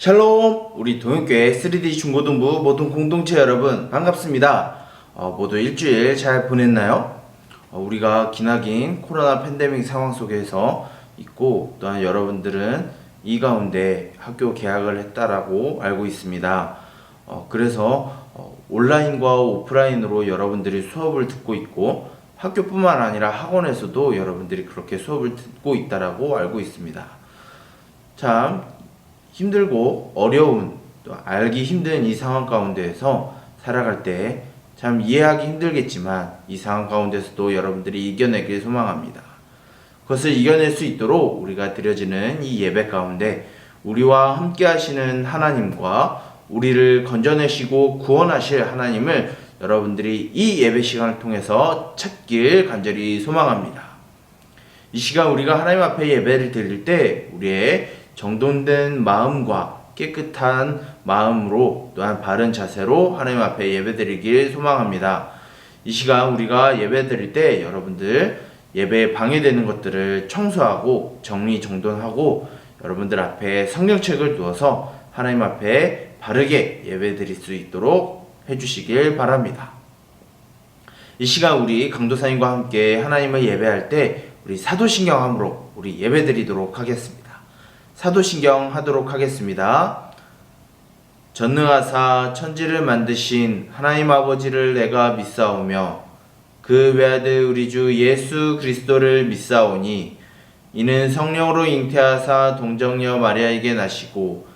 샬롬! 우리 동역교회 3D 중고등부 모든 공동체 여러분 반갑습니다. 모두 일주일 잘 보냈나요? 우리가 기나긴 코로나 팬데믹 상황 속에서 있고 또한 여러분들은 이 가운데 학교 개학을 했다라고 알고 있습니다. 그래서 온라인과 오프라인으로 여러분들이 수업을 듣고 있고 학교뿐만 아니라 학원에서도 여러분들이 그렇게 수업을 듣고 있다라고 알고 있습니다. 참 힘들고 어려운 또 알기 힘든 이 상황 가운데에서 살아갈 때 참 이해하기 힘들겠지만 이 상황 가운데서도 여러분들이 이겨내길 소망합니다. 그것을 이겨낼 수 있도록 우리가 드려지는 이 예배 가운데 우리와 함께 하시는 하나님과 우리를 건져내시고 구원하실 하나님을 여러분들이 이 예배 시간을 통해서 찾길 간절히 소망합니다. 이 시간 우리가 하나님 앞에 예배를 드릴 때 우리의 정돈된 마음과 깨끗한 마음으로 또한 바른 자세로 하나님 앞에 예배드리길 소망합니다. 이 시간 우리가 예배드릴 때 여러분들 예배에 방해되는 것들을 청소하고 정리정돈하고 여러분들 앞에 성경책을 두어서 하나님 앞에 바르게 예배드릴 수 있도록 해주시길 바랍니다. 이 시간 우리 강도사님과 함께 하나님을 예배할 때 우리 사도신경함으로 우리 예배드리도록 하겠습니다. 사도신경 하도록 하겠습니다. 전능하사 천지를 만드신 하나님 아버지를 내가 믿사오며 그 외아들 우리 주 예수 그리스도를 믿사오니 이는 성령으로 잉태하사 동정녀 마리아에게 나시고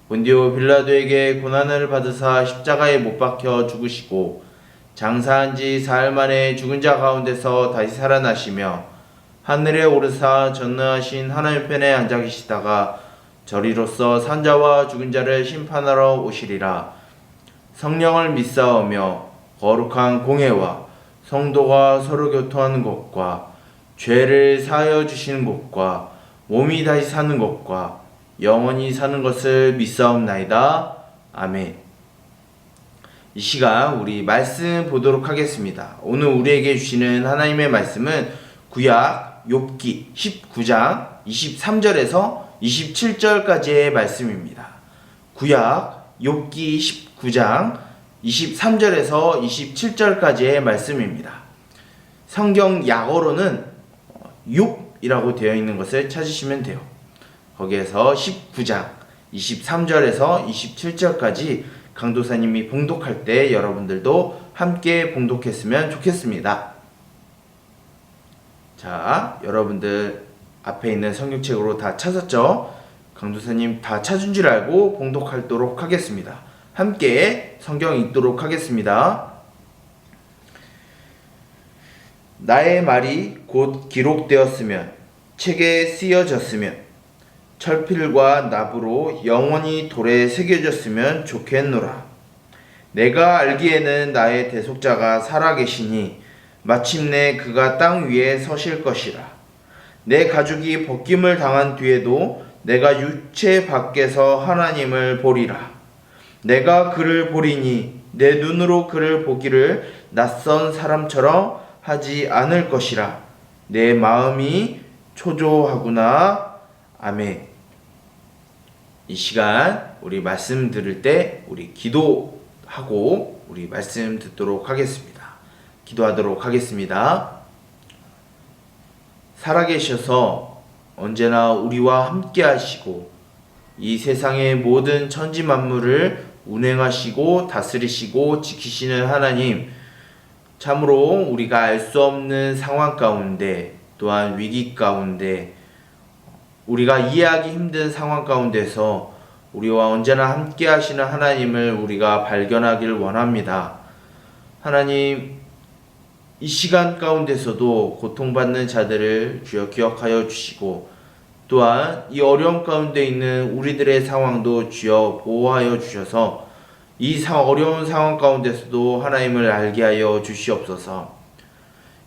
본디오 빌라도에게 고난을 받으사 십자가에 못 박혀 죽으시고 장사한 지 사흘 만에 죽은 자 가운데서 다시 살아나시며 하늘에 오르사 전능하신 하나님 편에 앉아 계시다가 저리로서 산자와 죽은 자를 심판하러 오시리라. 성령을 믿사오며 거룩한 공회와 성도가 서로 교통하는 것과 죄를 사하여 주시는 것과 몸이 다시 사는 것과 영원히 사는 것을 믿사옵나이다. 아멘. 이 시간 우리 말씀 보도록 하겠습니다. 오늘 우리에게 주시는 하나님의 말씀은 구약 욥기 19장 23절에서 27절까지의 말씀입니다. 구약 욥기 19장 23절에서 27절까지의 말씀입니다. 성경 약어로는 욥이라고 되어 있는 것을 찾으시면 돼요. 거기에서 19장 23절에서 27절까지 강도사님이 봉독할 때 여러분들도 함께 봉독했으면 좋겠습니다. 자, 여러분들 앞에 있는 성경책으로 다 찾았죠? 강도사님 다 찾은 줄 알고 봉독하도록 하겠습니다. 함께 성경 읽도록 하겠습니다. 나의 말이 곧 기록되었으면 책에 쓰여졌으면 철필과 납으로 영원히 돌에 새겨졌으면 좋겠노라. 내가 알기에는 나의 대속자가 살아계시니 마침내 그가 땅 위에 서실 것이라. 내 가죽이 벗김을 당한 뒤에도 내가 육체 밖에서 하나님을 보리라. 내가 그를 보리니 내 눈으로 그를 보기를 낯선 사람처럼 하지 않을 것이라. 내 마음이 초조하구나. 아멘. 이 시간 우리 말씀 들을 때 우리 기도하고 우리 말씀 듣도록 하겠습니다. 기도하도록 하겠습니다. 살아계셔서 언제나 우리와 함께 하시고 이 세상의 모든 천지 만물을 운행하시고 다스리시고 지키시는 하나님, 참으로 우리가 알 수 없는 상황 가운데 또한 위기 가운데 우리가 이해하기 힘든 상황 가운데서 우리와 언제나 함께 하시는 하나님을 우리가 발견하길 원합니다. 하나님, 이 시간 가운데서도 고통받는 자들을 주여 기억하여 주시고 또한 이 어려움 가운데 있는 우리들의 상황도 주여 보호하여 주셔서 이 어려운 상황 가운데서도 하나님을 알게 하여 주시옵소서.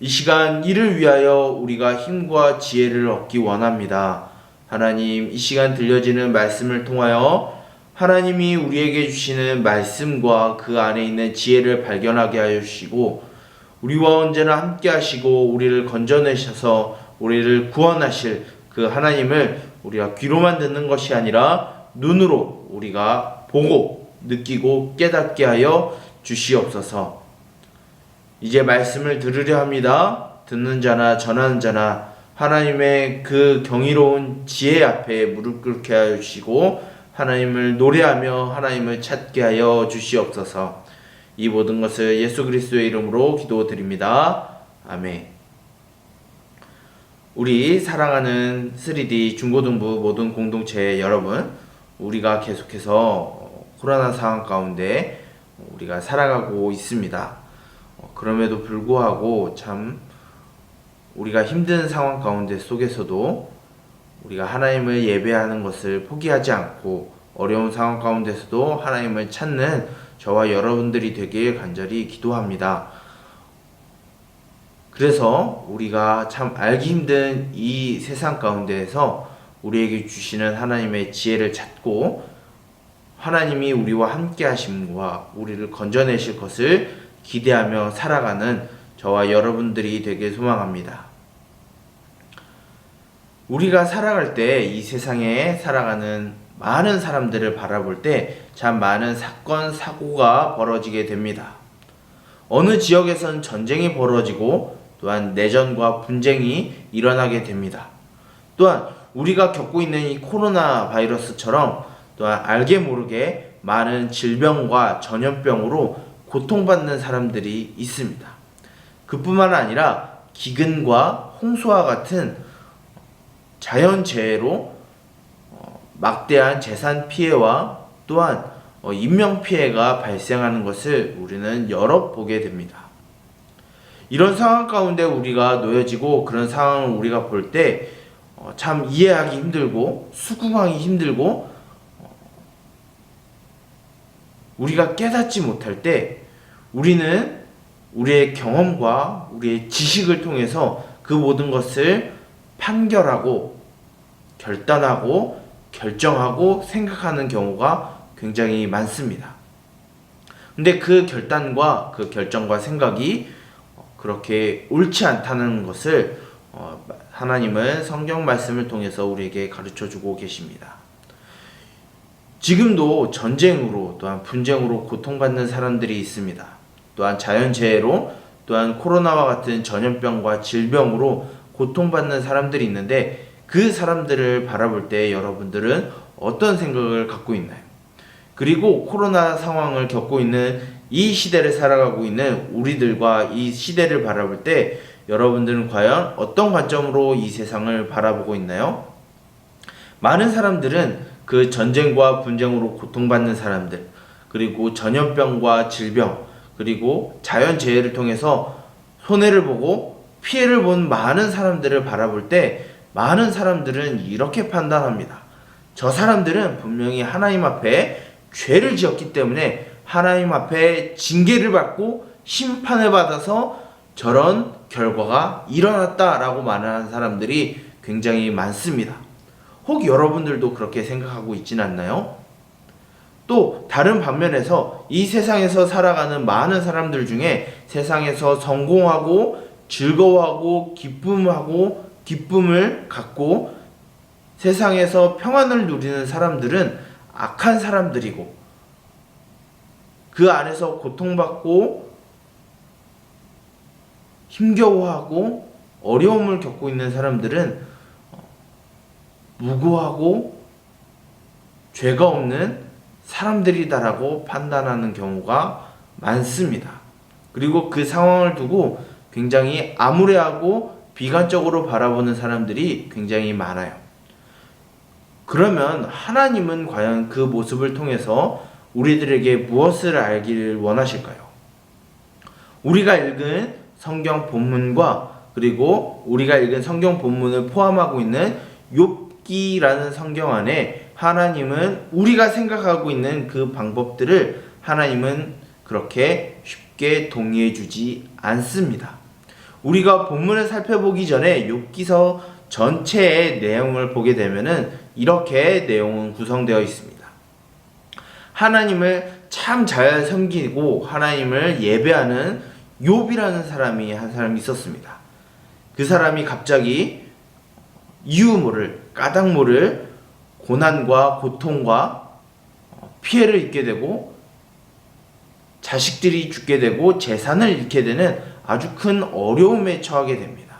이 시간 이를 위하여 우리가 힘과 지혜를 얻기 원합니다. 하나님, 이 시간 들려지는 말씀을 통하여 하나님이 우리에게 주시는 말씀과 그 안에 있는 지혜를 발견하게 하여 주시고 우리와 언제나 함께 하시고 우리를 건져내셔서 우리를 구원하실 그 하나님을 우리가 귀로만 듣는 것이 아니라 눈으로 우리가 보고 느끼고 깨닫게 하여 주시옵소서. 이제 말씀을 들으려 합니다. 듣는 자나 전하는 자나 하나님의 그 경이로운 지혜 앞에 무릎 꿇게 하여 주시고 하나님을 노래하며 하나님을 찾게 하여 주시옵소서. 이 모든 것을 예수 그리스도의 이름으로 기도드립니다. 아멘. 우리 사랑하는 3D 중고등부 모든 공동체 여러분, 우리가 계속해서 코로나 상황 가운데 우리가 살아가고 있습니다. 그럼에도 불구하고 참 우리가 힘든 상황 가운데 속에서도 우리가 하나님을 예배하는 것을 포기하지 않고 어려운 상황 가운데서도 하나님을 찾는 저와 여러분들이 되길 간절히 기도합니다. 그래서 우리가 참 알기 힘든 이 세상 가운데에서 우리에게 주시는 하나님의 지혜를 찾고 하나님이 우리와 함께 하심과 우리를 건져내실 것을 기대하며 살아가는 저와 여러분들이 되길 소망합니다. 우리가 살아갈 때 이 세상에 살아가는 많은 사람들을 바라볼 때 참 많은 사건, 사고가 벌어지게 됩니다. 어느 지역에선 전쟁이 벌어지고 또한 내전과 분쟁이 일어나게 됩니다. 또한 우리가 겪고 있는 이 코로나 바이러스처럼 또한 알게 모르게 많은 질병과 전염병으로 고통받는 사람들이 있습니다. 그뿐만 아니라 기근과 홍수와 같은 자연재해로 막대한 재산 피해와 또한 인명 피해가 발생하는 것을 우리는 여러 보게 됩니다. 이런 상황 가운데 우리가 놓여지고 그런 상황을 우리가 볼 때 참 이해하기 힘들고 수긍하기 힘들고 우리가 깨닫지 못할 때 우리는 우리의 경험과 우리의 지식을 통해서 그 모든 것을 판결하고 결단하고 결정하고 생각하는 경우가 굉장히 많습니다. 근데 그 결단과 그 결정과 생각이 그렇게 옳지 않다는 것을 하나님은 성경 말씀을 통해서 우리에게 가르쳐 주고 계십니다. 지금도 전쟁으로 또한 분쟁으로 고통받는 사람들이 있습니다. 또한 자연재해로 또한 코로나와 같은 전염병과 질병으로 고통받는 사람들이 있는데 그 사람들을 바라볼 때 여러분들은 어떤 생각을 갖고 있나요? 그리고 코로나 상황을 겪고 있는 이 시대를 살아가고 있는 우리들과 이 시대를 바라볼 때 여러분들은 과연 어떤 관점으로 이 세상을 바라보고 있나요? 많은 사람들은 그 전쟁과 분쟁으로 고통받는 사람들, 그리고 전염병과 질병, 그리고 자연재해를 통해서 손해를 보고 피해를 본 많은 사람들을 바라볼 때 많은 사람들은 이렇게 판단합니다. 저 사람들은 분명히 하나님 앞에 죄를 지었기 때문에 하나님 앞에 징계를 받고 심판을 받아서 저런 결과가 일어났다라고 말하는 사람들이 굉장히 많습니다. 혹 여러분들도 그렇게 생각하고 있진 않나요? 또 다른 반면에서 이 세상에서 살아가는 많은 사람들 중에 세상에서 성공하고 즐거워하고 기쁨을 갖고 세상에서 평안을 누리는 사람들은 악한 사람들이고 그 안에서 고통받고 힘겨워하고 어려움을 겪고 있는 사람들은 무고하고 죄가 없는 사람들이다라고 판단하는 경우가 많습니다. 그리고 그 상황을 두고 굉장히 암울해하고 비관적으로 바라보는 사람들이 굉장히 많아요. 그러면 하나님은 과연 그 모습을 통해서 우리들에게 무엇을 알기를 원하실까요? 우리가 읽은 성경 본문과 그리고 우리가 읽은 성경 본문을 포함하고 있는 욥기라는 성경 안에 하나님은 우리가 생각하고 있는 그 방법들을 하나님은 그렇게 쉽게 동의해 주지 않습니다. 우리가 본문을 살펴보기 전에 욥기서 전체의 내용을 보게 되면은 이렇게 내용은 구성되어 있습니다. 하나님을 참 잘 섬기고 하나님을 예배하는 욥이라는 사람이 한 사람이 있었습니다. 그 사람이 갑자기 이유 모를 까닭 모를 고난과 고통과 피해를 입게 되고 자식들이 죽게 되고 재산을 잃게 되는 아주 큰 어려움에 처하게 됩니다.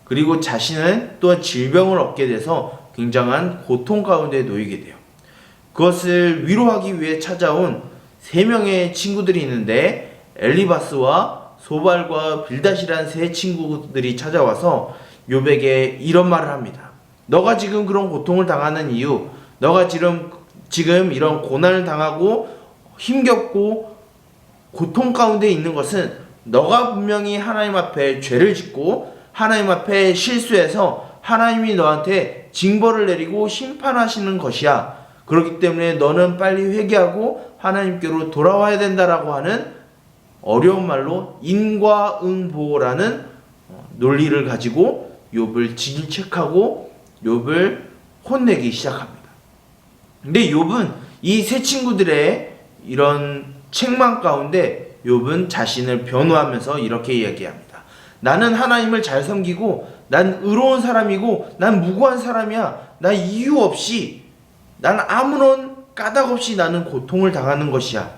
그리고 자신은 또한 질병을 얻게 돼서 굉장한 고통 가운데 놓이게 돼요. 그것을 위로하기 위해 찾아온 3명의 친구들이 있는데 엘리바스와 소발과 빌닷이라는 3 친구들이 찾아와서 욥에게 이런 말을 합니다. 너가 지금 그런 고통을 당하는 이유, 너가 지금 이런 고난을 당하고 힘겹고 고통 가운데 있는 것은 너가 분명히 하나님 앞에 죄를 짓고 하나님 앞에 실수해서 하나님이 너한테 징벌을 내리고 심판하시는 것이야. 그렇기 때문에 너는 빨리 회개하고 하나님께로 돌아와야 된다라고 하는 어려운 말로 인과응보라는 논리를 가지고 욥을 질책하고 욥을 혼내기 시작합니다. 근데 욥은 이 3 친구들의 이런 책망 가운데 욥은 자신을 변호하면서 이렇게 이야기합니다. 나는 하나님을 잘 섬기고 난 의로운 사람이고 난 무고한 사람이야. 나 이유 없이 난 아무런 까닭 없이 나는 고통을 당하는 것이야.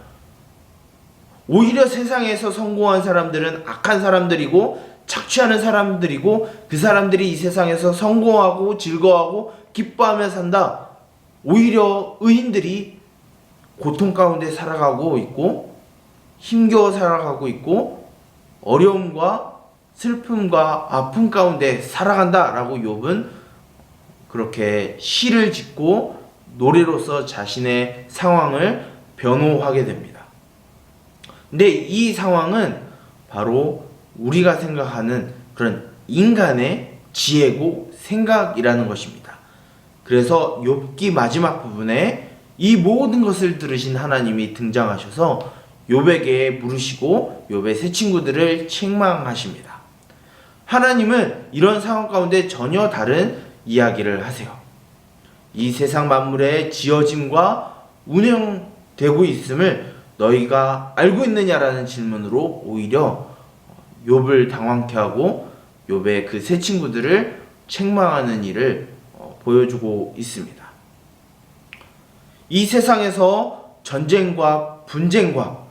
오히려 세상에서 성공한 사람들은 악한 사람들이고 착취하는 사람들이고 그 사람들이 이 세상에서 성공하고 즐거워하고 기뻐하며 산다. 오히려 의인들이 고통 가운데 살아가고 있고 힘겨워 살아가고 있고 어려움과 슬픔과 아픔 가운데 살아간다라고 욥은 그렇게 시를 짓고 노래로서 자신의 상황을 변호하게 됩니다. 근데 이 상황은 바로 우리가 생각하는 그런 인간의 지혜고 생각이라는 것입니다. 그래서 욥기 마지막 부분에 이 모든 것을 들으신 하나님이 등장하셔서 욥에게 물으시고 욥의 3 친구들을 책망하십니다. 하나님은 이런 상황 가운데 전혀 다른 이야기를 하세요. 이 세상 만물의 지어짐과 운영되고 있음을 너희가 알고 있느냐라는 질문으로 오히려 욥을 당황케 하고 욥의 그 3 친구들을 책망하는 일을 보여주고 있습니다. 이 세상에서 전쟁과 분쟁과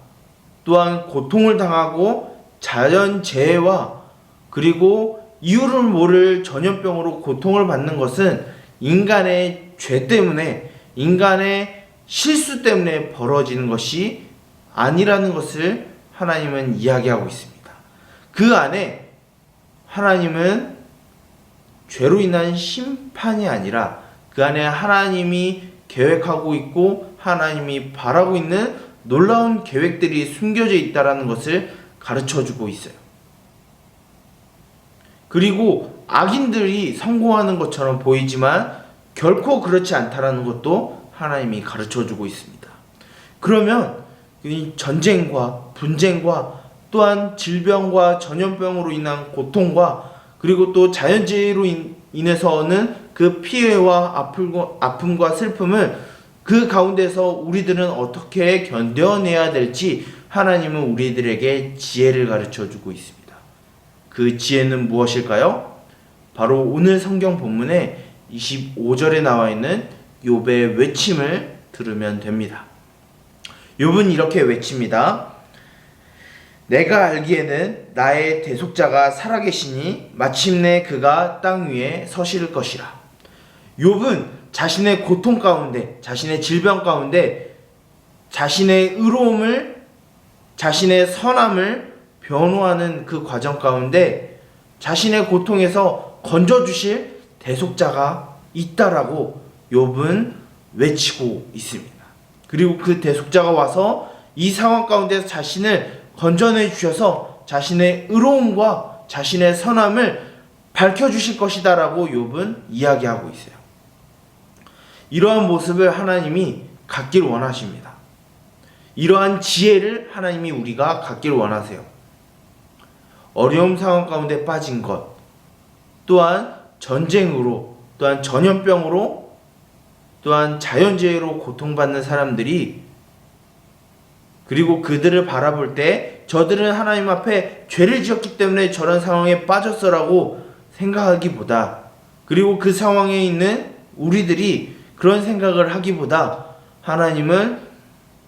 또한 고통을 당하고 자연재해와 그리고 이유를 모를 전염병으로 고통을 받는 것은 인간의 죄 때문에 인간의 실수 때문에 벌어지는 것이 아니라는 것을 하나님은 이야기하고 있습니다. 그 안에 하나님은 죄로 인한 심판이 아니라 그 안에 하나님이 계획하고 있고 하나님이 바라고 있는 놀라운 계획들이 숨겨져 있다는 것을 가르쳐주고 있어요. 그리고 악인들이 성공하는 것처럼 보이지만 결코 그렇지 않다는 것도 하나님이 가르쳐주고 있습니다. 그러면 이 전쟁과 분쟁과 또한 질병과 전염병으로 인한 고통과 그리고 또 자연재해로 인해서 오는 그 피해와 아픔과 슬픔을 그 가운데서 우리들은 어떻게 견뎌내야 될지 하나님은 우리들에게 지혜를 가르쳐주고 있습니다. 그 지혜는 무엇일까요? 바로 오늘 성경 본문에 25절에 나와 있는 욥의 외침을 들으면 됩니다. 욥은 이렇게 외칩니다. 내가 알기에는 나의 대속자가 살아계시니 마침내 그가 땅 위에 서실 것이라. 욥은 자신의 고통 가운데, 자신의 질병 가운데 자신의 의로움을, 자신의 선함을 변호하는 그 과정 가운데 자신의 고통에서 건져주실 대속자가 있다라고 욥은 외치고 있습니다. 그리고 그 대속자가 와서 이 상황 가운데서 자신을 건져내 주셔서 자신의 의로움과 자신의 선함을 밝혀주실 것이다라고 욥은 이야기하고 있어요. 이러한 모습을 하나님이 갖길 원하십니다. 이러한 지혜를 하나님이 우리가 갖길 원하세요. 어려움 상황 가운데 빠진 것, 또한 전쟁으로, 또한 전염병으로, 또한 자연재해로 고통받는 사람들이, 그리고 그들을 바라볼 때 저들은 하나님 앞에 죄를 지었기 때문에 저런 상황에 빠졌어라고 생각하기보다, 그리고 그 상황에 있는 우리들이 그런 생각을 하기보다 하나님은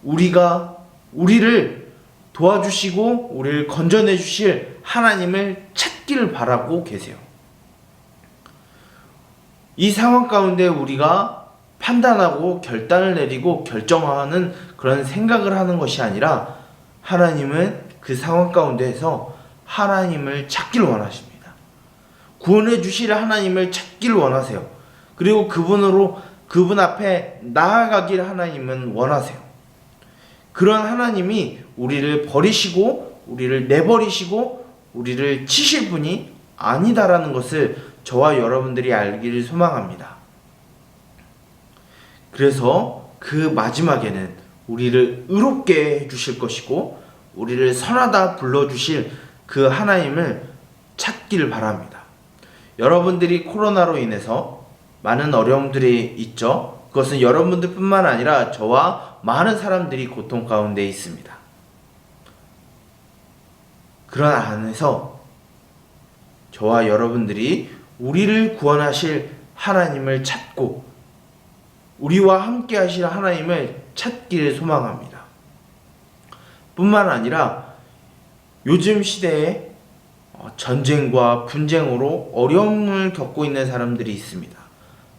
우리를 도와주시고 우리를 건져내 주실 하나님을 찾기를 바라고 계세요. 이 상황 가운데 우리가 판단하고 결단을 내리고 결정하는 그런 생각을 하는 것이 아니라 하나님은 그 상황 가운데에서 하나님을 찾기를 원하십니다. 구원해 주실 하나님을 찾기를 원하세요. 그리고 그분 앞에 나아가길 하나님은 원하세요. 그런 하나님이 우리를 버리시고 우리를 내버리시고 우리를 치실 분이 아니다라는 것을 저와 여러분들이 알기를 소망합니다. 그래서 그 마지막에는 우리를 의롭게 해주실 것이고 우리를 선하다 불러주실 그 하나님을 찾기를 바랍니다. 여러분들이 코로나로 인해서 많은 어려움들이 있죠. 그것은 여러분들 뿐만 아니라 저와 많은 사람들이 고통 가운데 있습니다. 그런 안에서 저와 여러분들이 우리를 구원하실 하나님을 찾고 우리와 함께 하실 하나님을 찾기를 소망합니다. 뿐만 아니라 요즘 시대에 전쟁과 분쟁으로 어려움을 겪고 있는 사람들이 있습니다.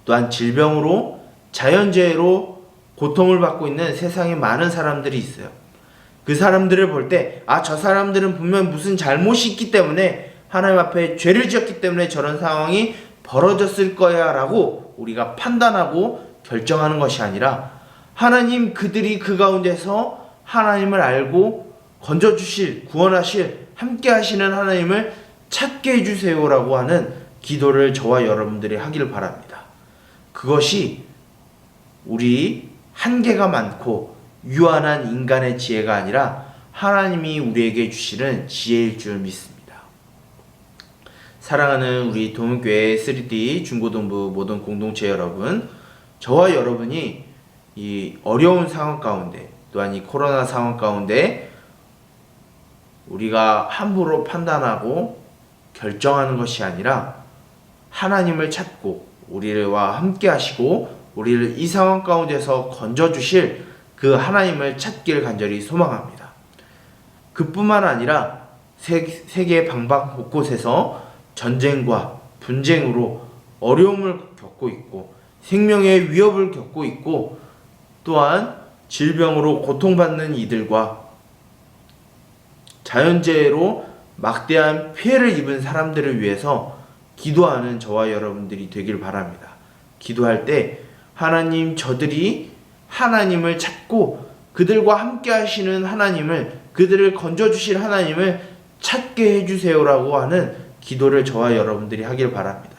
또한 질병으로 자연재해로 고통을 받고 있는 세상에 많은 사람들이 있어요. 그 사람들을 볼 때 저 사람들은 분명 무슨 잘못이 있기 때문에 하나님 앞에 죄를 지었기 때문에 저런 상황이 벌어졌을 거야 라고 우리가 판단하고 결정하는 것이 아니라 하나님 그들이 그 가운데서 하나님을 알고 건져주실 구원하실 함께 하시는 하나님을 찾게 해주세요라고 하는 기도를 저와 여러분들이 하기를 바랍니다. 그것이 우리 한계가 많고 유한한 인간의 지혜가 아니라 하나님이 우리에게 주시는 지혜일 줄 믿습니다. 사랑하는 우리 도문교회 3D 중고등부 모든 공동체 여러분, 저와 여러분이 이 어려운 상황 가운데 또한 이 코로나 상황 가운데 우리가 함부로 판단하고 결정하는 것이 아니라 하나님을 찾고 우리와 함께 하시고 우리를 이 상황 가운데서 건져주실 그 하나님을 찾기를 간절히 소망합니다. 그뿐만 아니라 세계 방방 곳곳에서 전쟁과 분쟁으로 어려움을 겪고 있고 생명의 위협을 겪고 있고 또한 질병으로 고통받는 이들과 자연재해로 막대한 피해를 입은 사람들을 위해서 기도하는 저와 여러분들이 되길 바랍니다. 기도할 때 하나님 저들이 하나님을 찾고 그들과 함께 하시는 하나님을 그들을 건져주실 하나님을 찾게 해주세요라고 하는 기도를 저와 여러분들이 하길 바랍니다.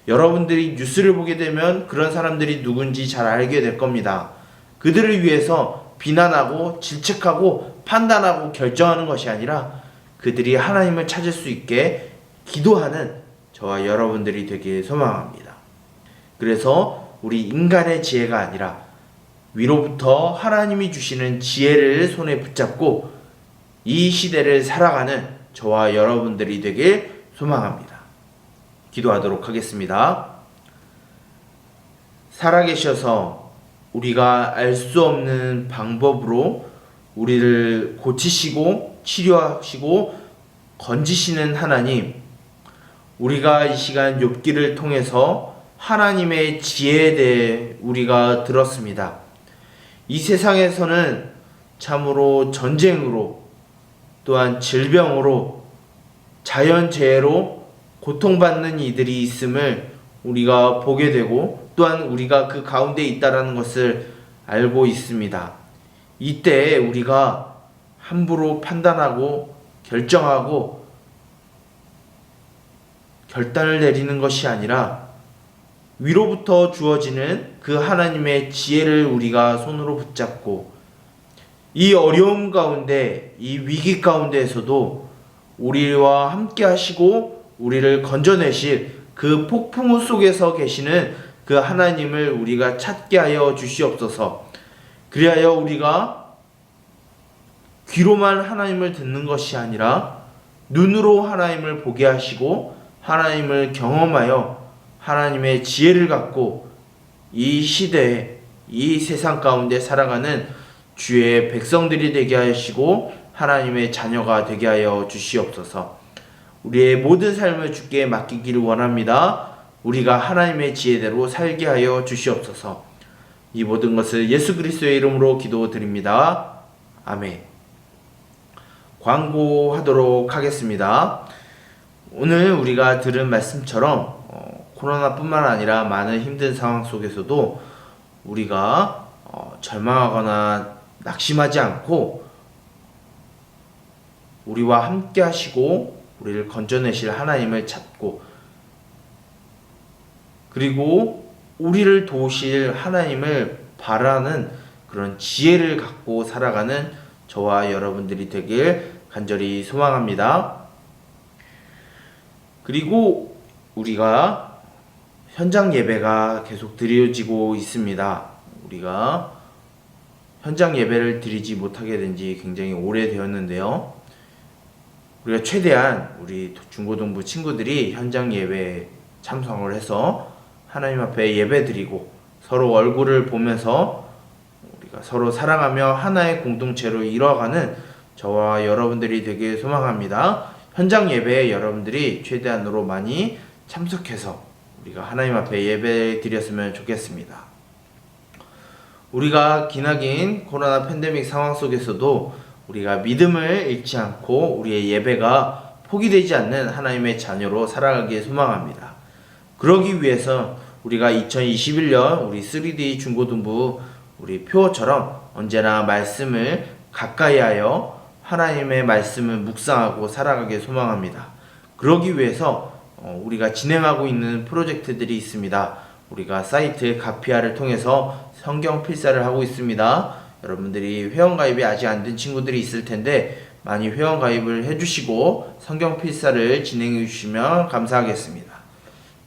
여러분들이 뉴스를 보게 되면 그런 사람들이 누군지 잘 알게 될 겁니다. 그들을 위해서 비난하고 질책하고 판단하고 결정하는 것이 아니라 그들이 하나님을 찾을 수 있게 기도하는 저와 여러분들이 되길 소망합니다. 그래서 우리 인간의 지혜가 아니라 위로부터 하나님이 주시는 지혜를 손에 붙잡고 이 시대를 살아가는 저와 여러분들이 되길 소망합니다. 기도하도록 하겠습니다. 살아계셔서 우리가 알 수 없는 방법으로 우리를 고치시고 치료하시고 건지시는 하나님, 우리가 이 시간 욥기를 통해서 하나님의 지혜에 대해 우리가 들었습니다. 이 세상에서는 참으로 전쟁으로 또한 질병으로 자연재해로 고통받는 이들이 있음을 우리가 보게 되고 또한 우리가 그 가운데 있다라는 것을 알고 있습니다. 이때 우리가 함부로 판단하고 결정하고 결단을 내리는 것이 아니라 위로부터 주어지는 그 하나님의 지혜를 우리가 손으로 붙잡고 이 어려움 가운데 이 위기 가운데에서도 우리와 함께 하시고 우리를 건져내실 그 폭풍우 속에서 계시는 그 하나님을 우리가 찾게 하여 주시옵소서. 그리하여 우리가 귀로만 하나님을 듣는 것이 아니라 눈으로 하나님을 보게 하시고 하나님을 경험하여 하나님의 지혜를 갖고 이 시대에 이 세상 가운데 살아가는 주의 백성들이 되게 하시고 하나님의 자녀가 되게 하여 주시옵소서. 우리의 모든 삶을 주께 맡기기를 원합니다. 우리가 하나님의 지혜대로 살게 하여 주시옵소서. 이 모든 것을 예수 그리스도의 이름으로 기도드립니다. 아멘. 광고하도록 하겠습니다. 오늘 우리가 들은 말씀처럼 코로나뿐만 아니라 많은 힘든 상황 속에서도 우리가 절망하거나 낙심하지 않고 우리와 함께 하시고 우리를 건져내실 하나님을 찾고 그리고 우리를 도우실 하나님을 바라는 그런 지혜를 갖고 살아가는 저와 여러분들이 되길 간절히 소망합니다. 그리고 우리가 현장 예배가 계속 드려지고 있습니다. 우리가 현장 예배를 드리지 못하게 된 지 굉장히 오래되었는데요. 우리가 최대한 우리 중고등부 친구들이 현장 예배에 참석을 해서 하나님 앞에 예배 드리고 서로 얼굴을 보면서 우리가 서로 사랑하며 하나의 공동체로 이뤄가는 저와 여러분들이 되길 소망합니다. 현장 예배에 여러분들이 최대한으로 많이 참석해서 우리가 하나님 앞에 예배 드렸으면 좋겠습니다. 우리가 기나긴 코로나 팬데믹 상황 속에서도 우리가 믿음을 잃지 않고 우리의 예배가 포기되지 않는 하나님의 자녀로 살아가길 소망합니다. 그러기 위해서 우리가 2021년 우리 3D 중고등부 우리 표어처럼 언제나 말씀을 가까이 하여 하나님의 말씀을 묵상하고 살아가길 소망합니다. 그러기 위해서 우리가 진행하고 있는 프로젝트들이 있습니다. 우리가 사이트 가피아를 통해서 성경 필사를 하고 있습니다. 여러분들이 회원가입이 아직 안 된 친구들이 있을 텐데 많이 회원가입을 해주시고 성경 필사를 진행해 주시면 감사하겠습니다.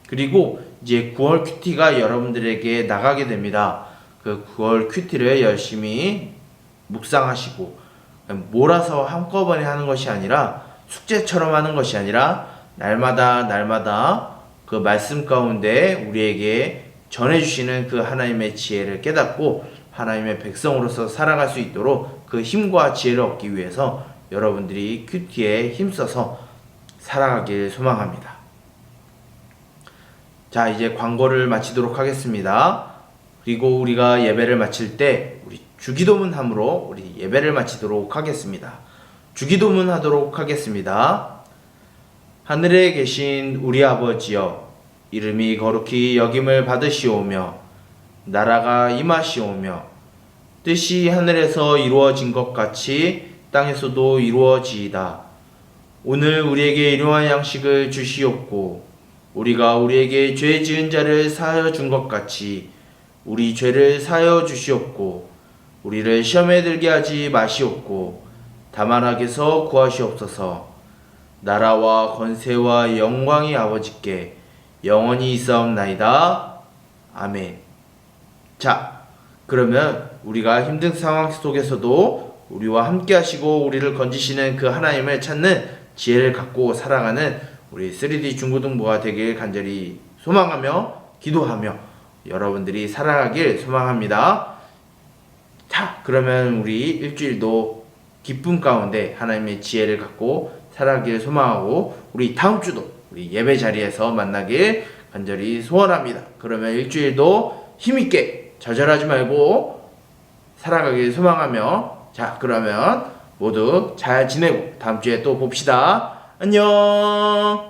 그리고 이제 9월 큐티가 여러분들에게 나가게 됩니다. 그 9월 큐티를 열심히 묵상하시고 몰아서 한꺼번에 하는 것이 아니라 숙제처럼 하는 것이 아니라 날마다 그 말씀 가운데 우리에게 전해주시는 그 하나님의 지혜를 깨닫고 하나님의 백성으로서 살아갈 수 있도록 그 힘과 지혜를 얻기 위해서 여러분들이 큐티에 힘써서 살아가길 소망합니다. 자, 이제 광고를 마치도록 하겠습니다. 그리고 우리가 예배를 마칠 때 우리 주기도문 함으로 우리 예배를 마치도록 하겠습니다. 주기도문 하도록 하겠습니다. 하늘에 계신 우리 아버지여, 이름이 거룩히 여김을 받으시오며 나라가 임하시오며 뜻이 하늘에서 이루어진 것 같이 땅에서도 이루어지이다. 오늘 우리에게 일용할 양식을 주시옵고 우리가 우리에게 죄 지은 자를 사하여 준 것 같이 우리 죄를 사하여 주시옵고 우리를 시험에 들게 하지 마시옵고 다만 악에서 구하시옵소서. 나라와 권세와 영광이 아버지께 영원히 있사옵나이다. 아멘. 자, 그러면 우리가 힘든 상황 속에서도 우리와 함께 하시고 우리를 건지시는 그 하나님을 찾는 지혜를 갖고 살아가는 우리 3D 중고등부가 되길 간절히 소망하며 기도하며 여러분들이 살아가길 소망합니다. 자, 그러면 우리 일주일도 기쁨 가운데 하나님의 지혜를 갖고 살아가길 소망하고 우리 다음 주도 우리 예배 자리에서 만나길 간절히 소원합니다. 그러면 일주일도 힘있게 좌절하지 말고 살아가길 소망하며 자, 그러면 모두 잘 지내고 다음 주에 또 봅시다. 안녕.